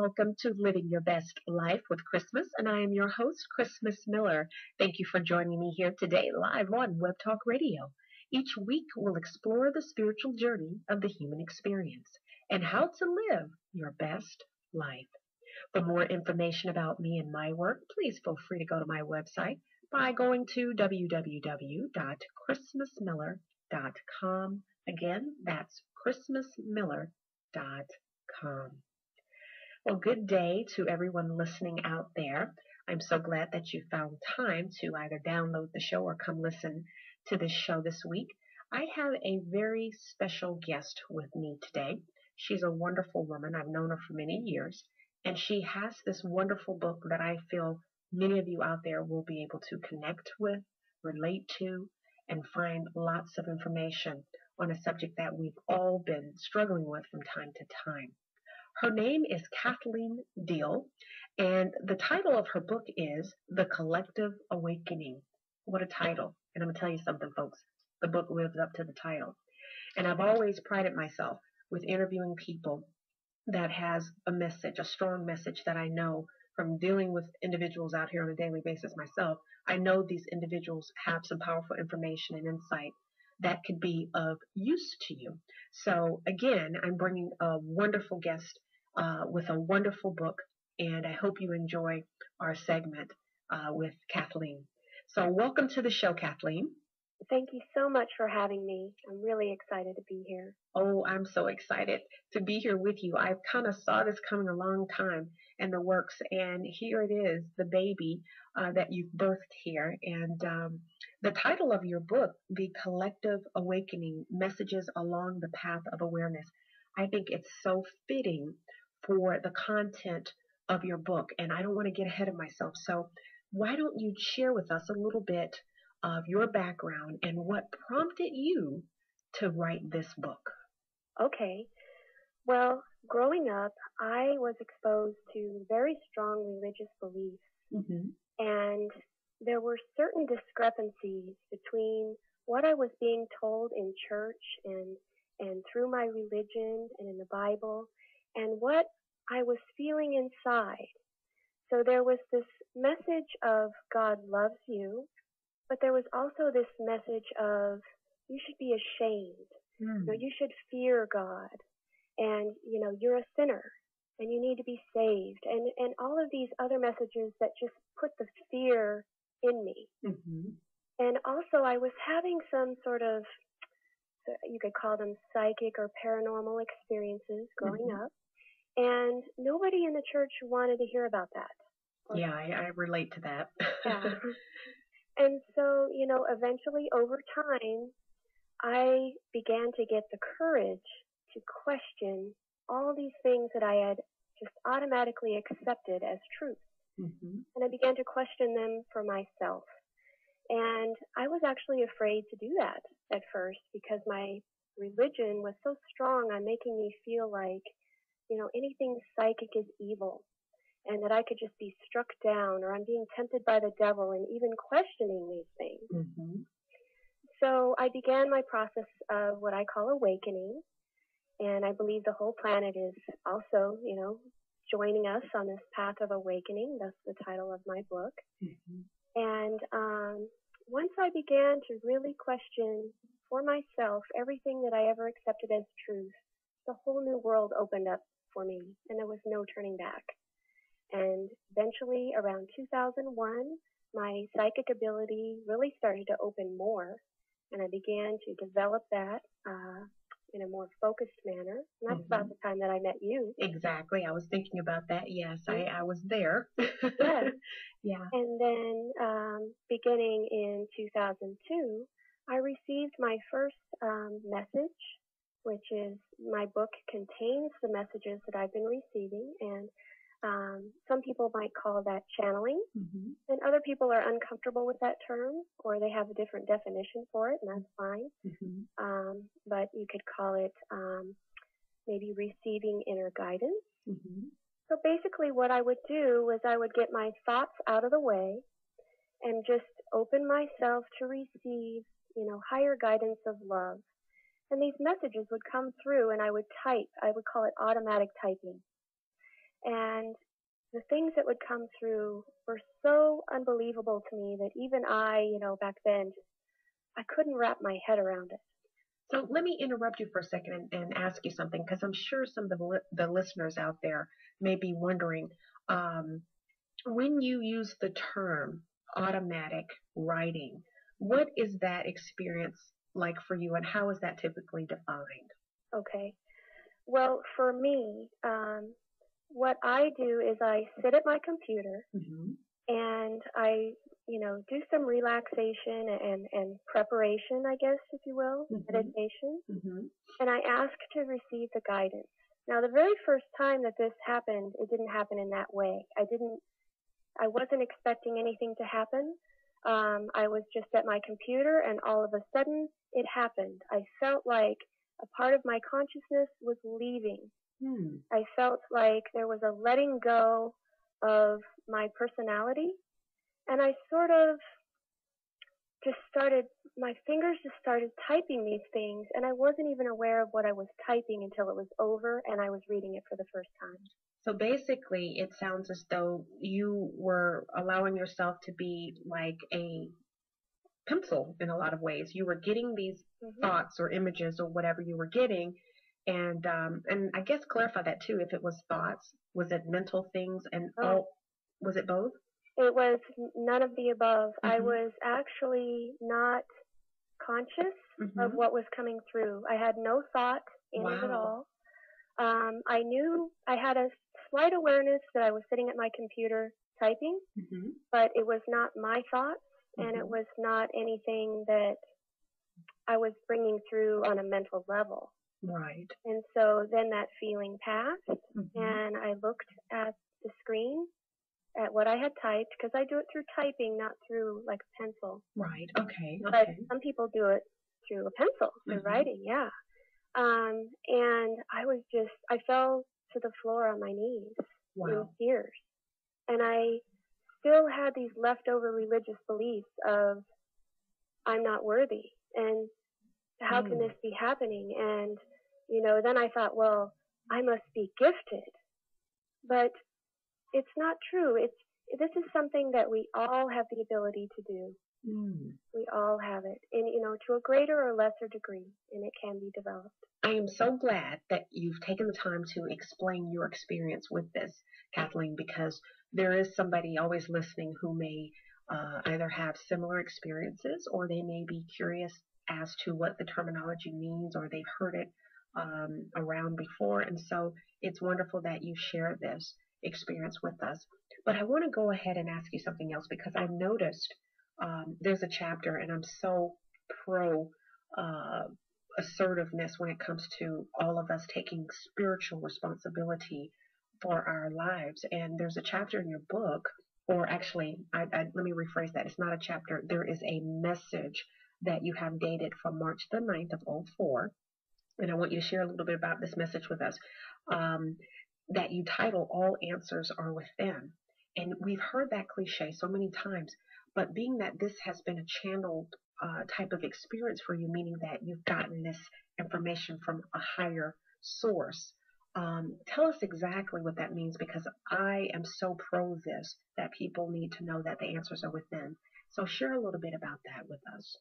welcome to Living Your Best Life with Christmas, and I am your host, Christmas Miller. Thank you for joining me here today, live on WebTalk Radio. Each week, we'll explore the spiritual journey of the human experience and how to live your best life. For more information about me and my work, please feel free to go to my website by going to www.christmasmiller.com. Again, that's christmasmiller.com. Well, good day to everyone listening out there. I'm so glad that you found time to either download the show or come listen to this show this week. I have a very special guest with me today. She's a wonderful woman. I've known her for many years, and she has this wonderful book that I feel many of you out there will be able to connect with, relate to, and find lots of information on a subject that we've all been struggling with from time to time. Her name is Kathleen Diehl, and the title of her book is The Collective Awakening. What a title. And I'm going to tell you something, folks. The book lives up to the title. And I've always prided myself with interviewing people that has a message, a strong message that I know from dealing with individuals out here on a daily basis myself. I know these individuals have some powerful information and insight that could be of use to you. So again, I'm bringing a wonderful guest with a wonderful book, and I hope you enjoy our segment with Kathleen. So welcome to the show, Kathleen. Thank you so much for having me. I'm really excited to be here. Oh, I'm so excited to be here with you. I kind of saw this coming a long time in the works, and here it is, the baby that you've birthed here. And the title of your book, The Collective Awakening, Messages Along the Path of Awareness. I think it's so fitting for the content of your book, and I don't want to get ahead of myself. So why don't you share with us a little bit of your background and what prompted you to write this book? Okay. Well, growing up, I was exposed to very strong religious beliefs, and there were certain discrepancies between what I was being told in church and through my religion and in the Bible and what I was feeling inside. So there was this message of God loves you, but there was also this message of you should be ashamed. You should fear God, and you're a sinner and you need to be saved, and all of these other messages that just put the fear in me. And also I was having some sort of, you could call them psychic or paranormal experiences growing up, and nobody in the church wanted to hear about that. Yeah, I relate to that. Yeah. And so, eventually over time, I began to get the courage to question all these things that I had just automatically accepted as truth. And I began to question them for myself. And I was actually afraid to do that at first because my religion was so strong on making me feel like, anything psychic is evil and that I could just be struck down or I'm being tempted by the devil and even questioning these things. So I began my process of what I call awakening, and I believe the whole planet is also, joining us on this path of awakening. That's the title of my book. And once I began to really question for myself everything that I ever accepted as truth, the whole new world opened up for me, and there was no turning back. And eventually, around 2001, my psychic ability really started to open more, and I began to develop that in a more focused manner. And that's about the time that I met you. Exactly. I was thinking about that. Yes, I was there. Yes. Yeah. And then beginning in 2002, I received my first message, which is my book contains the messages that I've been receiving, and some people might call that channeling, and other people are uncomfortable with that term, or they have a different definition for it, and that's fine. But you could call it maybe receiving inner guidance. So basically what I would do was I would get my thoughts out of the way and just open myself to receive, higher guidance of love. And these messages would come through and I would type. I would call it automatic typing. And the things that would come through were so unbelievable to me that even I, back then, I couldn't wrap my head around it. So let me interrupt you for a second and ask you something, because I'm sure some of the listeners out there may be wondering, when you use the term automatic writing, what is that experience like for you, and how is that typically defined? Okay. Well, for me, what I do is I sit at my computer and I, do some relaxation and preparation, I guess, if you will, meditation. And I ask to receive the guidance. Now, the very first time that this happened, it didn't happen in that way. I wasn't expecting anything to happen. I was just at my computer, and all of a sudden, it happened. I felt like a part of my consciousness was leaving. I felt like there was a letting go of my personality, and I sort of my fingers just started typing these things, and I wasn't even aware of what I was typing until it was over and I was reading it for the first time. So basically, it sounds as though you were allowing yourself to be like a pencil in a lot of ways. You were getting these thoughts or images or whatever you were getting, and I guess clarify that too. If it was thoughts, was it mental things, and was it both? It was none of the above. I was actually not conscious of what was coming through. I had no thought in it at all. I knew I had a slight awareness that I was sitting at my computer typing, but it was not my thoughts, and it was not anything that I was bringing through on a mental level. Right. And so then that feeling passed, and I looked at the screen, at what I had typed, because I do it through typing, not through like a pencil. Right. Okay. But some people do it through a pencil, through writing, yeah. And I fell to the floor on my knees in tears. And I still had these leftover religious beliefs of, I'm not worthy, and how can this be happening? And, then I thought, well, I must be gifted. But it's not true. This is something that we all have the ability to do. We all have it, and to a greater or lesser degree, and it can be developed. I am so glad that you've taken the time to explain your experience with this, Kathleen, because there is somebody always listening who may either have similar experiences, or they may be curious as to what the terminology means, or they've heard it around before. And so it's wonderful that you share this experience with us. But I want to go ahead and ask you something else, because I've noticed there's a chapter, and I'm so pro assertiveness when it comes to all of us taking spiritual responsibility for our lives. And there's a chapter in your book, or actually, let me rephrase that. It's not a chapter. There is a message that you have dated from March the 9th of '04. And I want you to share a little bit about this message with us, that you title All Answers Are Within. And we've heard that cliche so many times, but being that this has been a channeled type of experience for you, meaning that you've gotten this information from a higher source, tell us exactly what that means, because I am so pro this, that people need to know that the answers are within. So share a little bit about that with us.